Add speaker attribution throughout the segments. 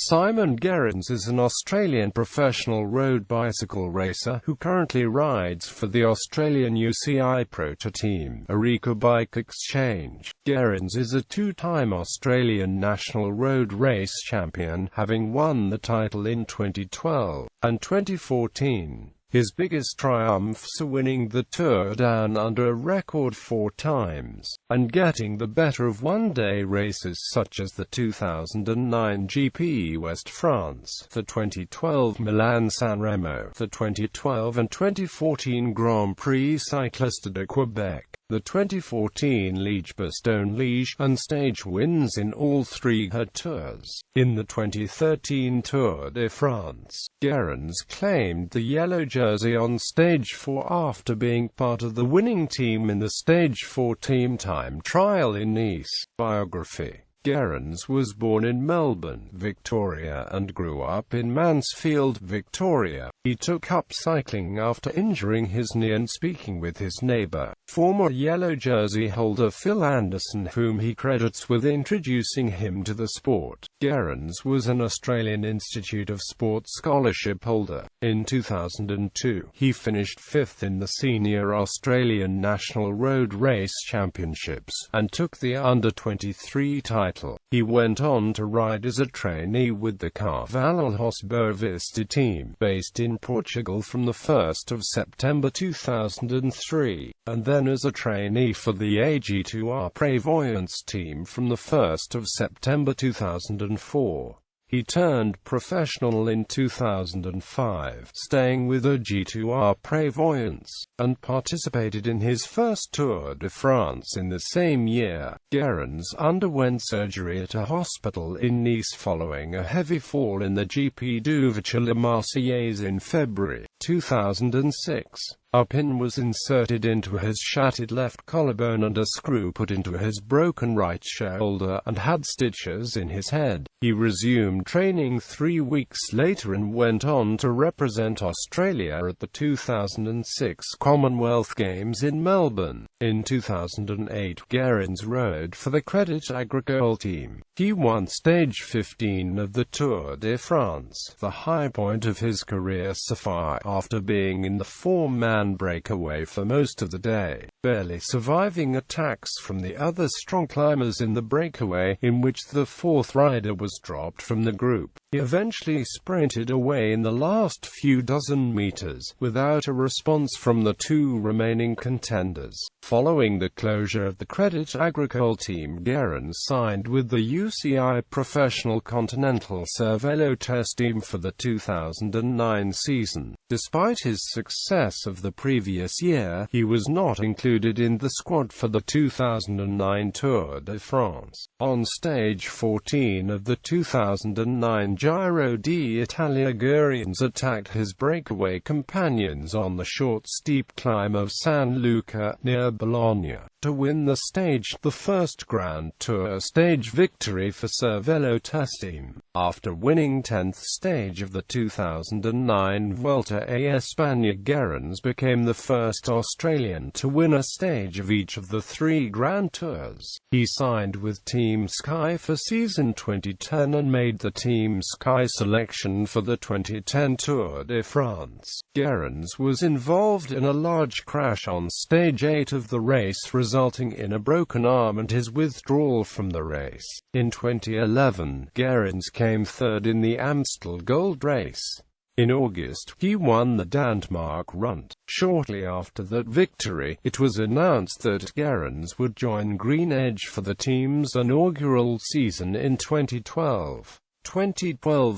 Speaker 1: Simon Gerrans is an Australian professional road bicycle racer who currently rides for the Australian UCI ProTour team, Orica BikeExchange. Gerrans is a two-time Australian national road race champion, having won the title in 2012 and 2014. His biggest triumphs are winning the Tour Down Under a record 4 times, and getting the better of one-day races such as the 2009 GP Ouest-France, the 2012 Milan-San Remo, the 2012 and 2014 Grand Prix Cycliste de Québec, the 2014 Liège-Bastogne and stage wins in all 3 her tours. In the 2013 Tour de France, Gerrans claimed the yellow jersey on Stage 4 after being part of the winning team in the Stage 4 team time trial in Nice. Biography. Gerrans was born in Melbourne, Victoria and grew up in Mansfield, Victoria. He took up cycling after injuring his knee and speaking with his neighbour, former yellow jersey holder Phil Anderson, whom he credits with introducing him to the sport. Gerrans was an Australian Institute of Sport scholarship holder. In 2002, he finished 5th in the Senior Australian National Road Race Championships, and took the Under-23 title. He went on to ride as a trainee with the Cavalos Boa Vista team, based in Portugal from the 1st of September 2003, and then as a trainee for the AG2R Prix team from the 1st of September 2004. He turned professional in 2005, staying with AG2R Prix, and participated in his first Tour de France in the same year. Gerrans underwent surgery at a hospital in Nice following a heavy fall in the GP Ouest-France Marseillaise in February 2006. A pin was inserted into his shattered left collarbone and a screw put into his broken right shoulder, and had stitches in his head. He resumed training 3 weeks later and went on to represent Australia at the 2006 Commonwealth Games in Melbourne. In 2008, Gerrans rode for the Crédit Agricole team. He won stage 15 of the Tour de France, the high point of his career so far, after being in the 4-man breakaway for most of the day, barely surviving attacks from the other strong climbers in the breakaway, in which the 4th rider was dropped from the group. He eventually sprinted away in the last few dozen meters, without a response from the 2 remaining contenders. Following the closure of the Crédit Agricole team, Gerrans signed with the UCI Professional Continental Cervelo Test team for the 2009 season. Despite his success of the previous year, he was not included in the squad for the 2009 Tour de France. On stage 14 of the 2009 Giro d'Italia, Gerrans attacked his breakaway companions on the short steep climb of San Luca, near Bologna, to win the stage, the first Grand Tour stage victory for Cervelo Test team. After winning 10th stage of the 2009 Vuelta a España, Gerrans became the first Australian to win a stage of each of the 3 Grand Tours. He signed with Team Sky for season 2010 and made the Team Sky selection for the 2010 Tour de France. Gerrans was involved in a large crash on stage 8 of the race, resulting in a broken arm and his withdrawal from the race. In 2011, Gerrans came 3rd in the Amstel Gold Race. In August, he won the Danmark Runt. Shortly after that victory, it was announced that Gerrans would join Green Edge for the team's inaugural season in 2012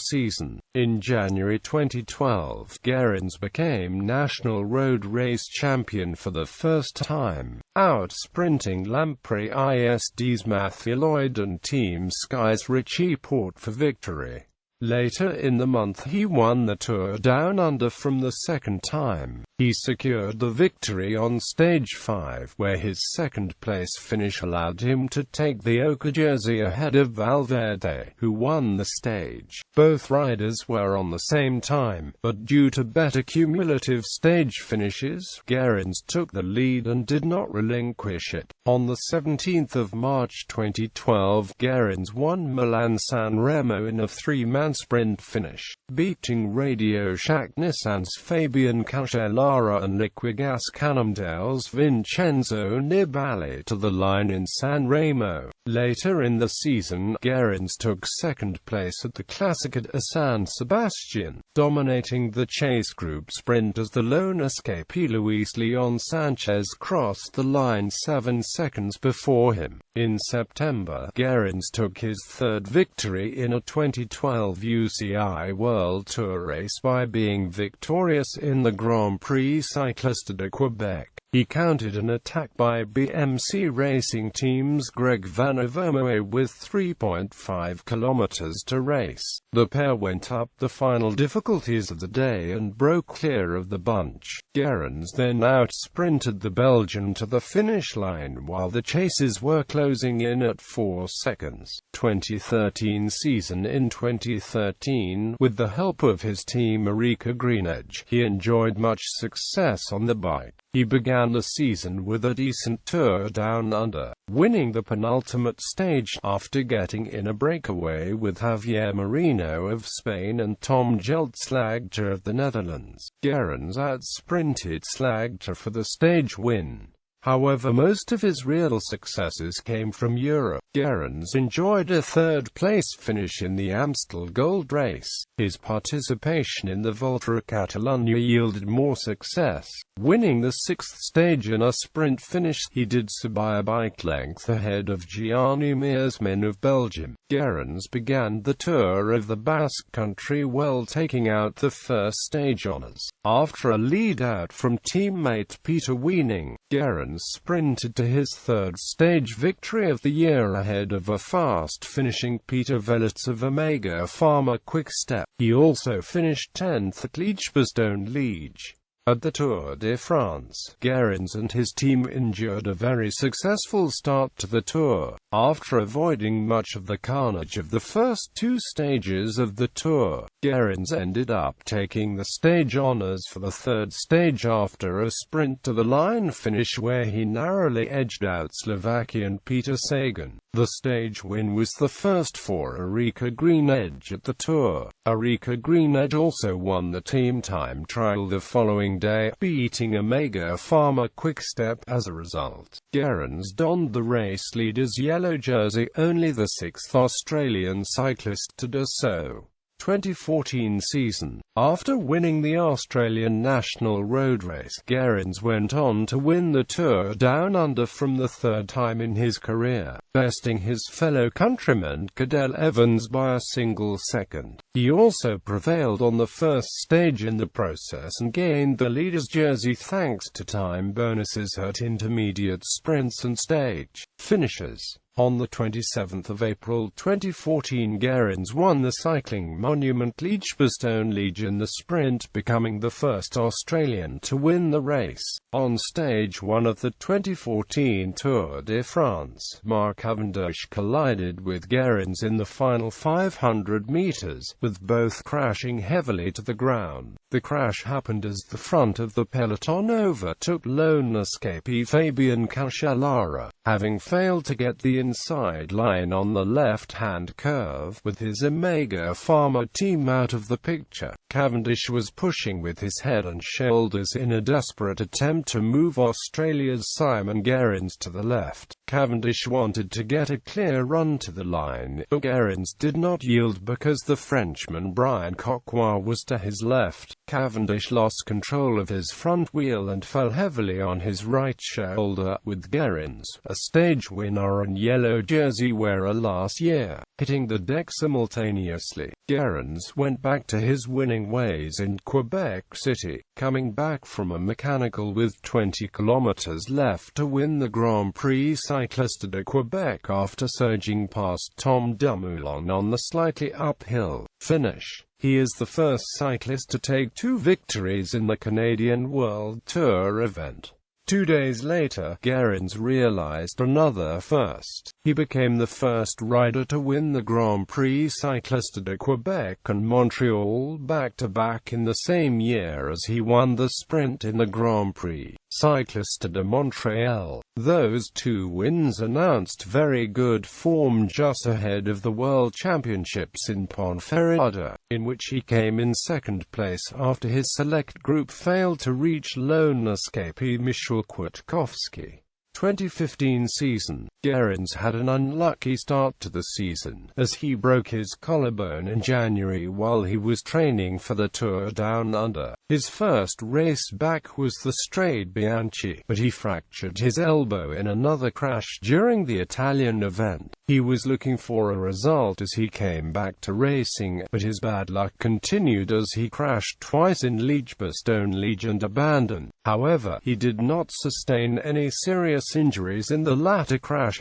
Speaker 1: season. In January 2012, Gerrans became National Road Race Champion for the first time, out-sprinting Lampre ISD's Matthew Lloyd and Team Sky's Richie Porte for victory. Later in the month, he won the Tour Down Under from the 2nd time. He secured the victory on Stage 5, where his second-place finish allowed him to take the ochre jersey ahead of Valverde, who won the stage. Both riders were on the same time, but due to better cumulative stage finishes, Gerrans took the lead and did not relinquish it. On the 17th of March 2012, Gerrans won Milan-San Remo in a three-man sprint finish, beating Radio Shack Nissan's Fabian Cancellara and Liquigas Cannondale's Vincenzo Nibali to the line in San Remo. Later in the season, Gerrans took second place at the Classica de San Sebastian, dominating the chase group sprint as the lone escapee Luis Leon Sanchez crossed the line 7 seconds before him. In September, Gerrans took his third victory in a 2012 UCI World Tour race by being victorious in the Grand Prix Cycliste de Québec. He countered an attack by BMC Racing Team's Greg Van Avermaet with 3.5 kilometers to race. The pair went up the final difficulties of the day and broke clear of the bunch. Gerrans then out-sprinted the Belgian to the finish line while the chases were closing in at 4 seconds. 2013 season. In 2013, with the help of his team Orica Greenedge, he enjoyed much success on the bike. He began the season with a decent Tour Down Under, winning the penultimate stage after getting in a breakaway with Javier Marino of Spain and Tom Geltslagter of the Netherlands. Gerrans out-sprinted Slagter for the stage win. However, most of his real successes came from Europe. Gerrans enjoyed a third-place finish in the Amstel Gold Race. His participation in the Volta a Catalunya yielded more success. Winning the sixth stage in a sprint finish, he did so by a bike length ahead of Gianni Meersman of Belgium. Gerrans began the Tour of the Basque Country well, taking out the first stage honours. After a lead-out from teammate Peter Weening, Gerrans sprinted to his third stage victory of the year ahead of a fast-finishing Peter Velits of Omega Pharma Quick-Step. He also finished 10th at Liège-Bastogne-Liège. At the Tour de France, Gerrans and his team endured a very successful start to the Tour. After avoiding much of the carnage of the first two stages of the Tour, Gerrans ended up taking the stage honours for the third stage after a sprint to the line finish where he narrowly edged out Slovakian Peter Sagan. The stage win was the first for Orica Greenedge at the Tour. Orica Greenedge also won the team time trial the following day, beating Omega Pharma Quick-Step as a result. Gerrans donned the race leader's yellow jersey, only the sixth Australian cyclist to do so. 2014 season. After winning the Australian National Road Race, Gerrans went on to win the Tour Down Under for the third time in his career, besting his fellow countryman Cadel Evans by a single second. He also prevailed on the first stage in the process and gained the leader's jersey thanks to time bonuses at intermediate sprints and stage finishes. On the 27th of April 2014, Gerrans won the cycling monument Liège-Bastogne-Liège in the sprint, becoming the first Australian to win the race. On stage 1 of the 2014 Tour de France, Mark Cavendish collided with Gerrans in the final 500 meters, with both crashing heavily to the ground. The crash happened as the front of the peloton overtook lone escapee Fabian Cancellara, having failed to get the inside line on the left-hand curve, with his Omega Pharma team out of the picture. Cavendish was pushing with his head and shoulders in a desperate attempt to move Australia's Simon Gerrans to the left. Cavendish wanted to get a clear run to the line, but Gerrans did not yield because the Frenchman Brian Coquois was to his left. Cavendish lost control of his front wheel and fell heavily on his right shoulder, with Gerrans, a stage winner and yellow jersey wearer last year, hitting the deck simultaneously. Gerrans went back to his winning ways in Quebec City, coming back from a mechanical with 20 kilometers left to win the Grand Prix Cycliste de Québec after surging past Tom Dumoulin on the slightly uphill finish. He is the first cyclist to take 2 victories in the Canadian World Tour event. 2 days later, Gerrans realized another first. He became the first rider to win the Grand Prix Cycliste de Québec and Montreal back-to-back in the same year as he won the sprint in the Grand Prix Cycliste de Montréal. Those 2 wins announced very good form just ahead of the World Championships in Ponferrada, in which he came in second place after his select group failed to reach lone escapee Michał Kwiatkowski. 2015 season. Gerrans had an unlucky start to the season, as he broke his collarbone in January while he was training for the Tour Down Under. His first race back was the Strade Bianchi, but he fractured his elbow in another crash during the Italian event. He was looking for a result as he came back to racing, but his bad luck continued as he crashed twice in Liège, Bastogne, Liège and abandoned. However, he did not sustain any serious injuries in the latter crashes.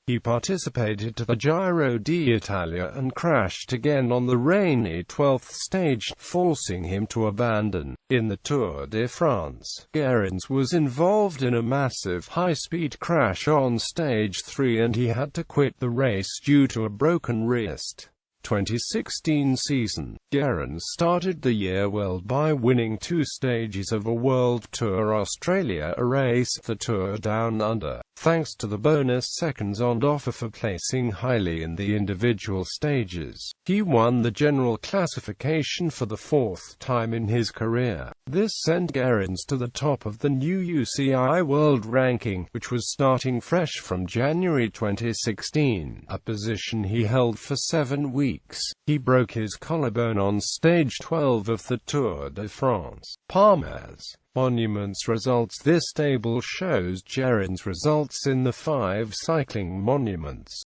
Speaker 1: He participated to the Giro d'Italia and crashed again on the rainy 12th stage, forcing him to abandon. In the Tour de France, Gerrans was involved in a massive high-speed crash on stage 3 and he had to quit the race due to a broken wrist. 2016 season. Gerrans started the year well by winning 2 stages of a World Tour Australia race, the Tour Down Under, thanks to the bonus seconds on offer for placing highly in the individual stages. He won the general classification for the 4th time in his career. This sent Gerrans to the top of the new UCI World Ranking, which was starting fresh from January 2016, a position he held for 7 weeks. He broke his collarbone on stage 12 of the Tour de France. Palmares. Monuments results. This table shows Gerrans' results in the 5 cycling monuments.